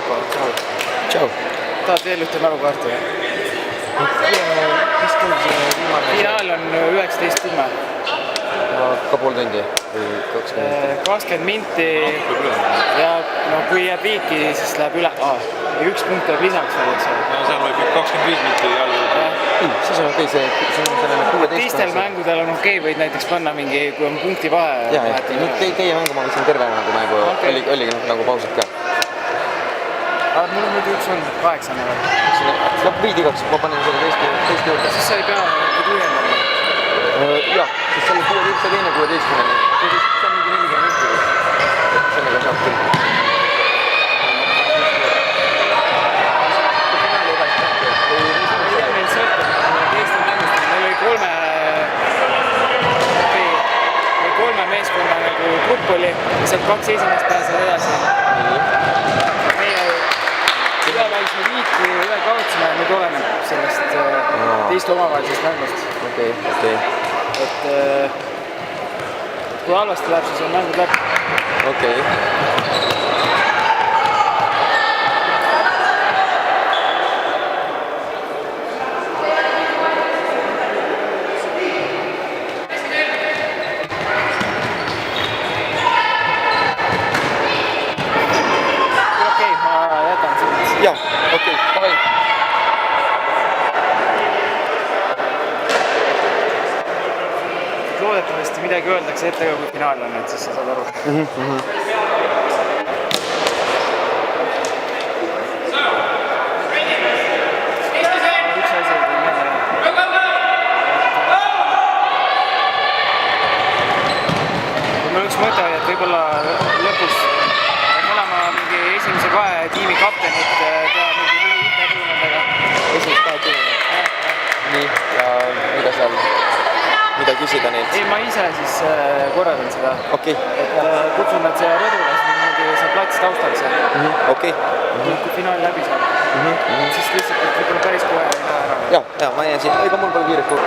Marko, tšau. Tšau. Tahad veel ühte mälukaarti? Mis tund see viimane? Finaal on 19:10. Ka pool tundi või 20 minti ja no, kui jääb viiki, siis läheb üle. Üks punkt jääb lisaks veel, eks ole. No seal võib 25 minti alla. Siis on okei, see on selline 16. Teistel mängudel on okei, võid näiteks panna mingi, kui on punkti vahe. Jaa, teie mängu ma võtsin terve mängu, oligi nagu pausid ka. Mul on nüüd üks on 8 näevad. Võid igaks, ma panen selle teist juurde. Siis sa ei pea tühjendama. Jah, siis selle 16-ni. See on mingi 40 minti. Sellega saab küll. Meil sõltub teistel mängustel. Meil oli kolme meeskonna nagu grupp oli ja sealt 2 esimest pääsed edasi. Meie üleväisme viik või üle kaotsime, nüüd oleneb sellest teiste omavahelisest mängust. Okei. Et kui halvasti läheb, siis on mängud läbi. Okei. Okei, ma jätan sind. Jah, okei, davai. Loodetavasti midagi öeldakse ette ka, kui finaal on, et siis sa saad aru. Üks asi ei tule meelde. Kui meil üks mõte oli, et võib-olla lõpus mõlema mingi esimese 2 tiimi kaptenit teha mingi intervjuu nendega. Esimest 2 tiimi. Nii, ja mida küsida neilt? Ei, ma ise siis korraldan seda. Okei. Et kutsun nad siia rõdule, siis niimoodi see plats taustal seal. Okei. Kui finaal läbi saab. Siis lihtsalt võib-olla päris kohe ei lähe ära. Jah, ma jään siin. Ega mul pole kiiret kogu.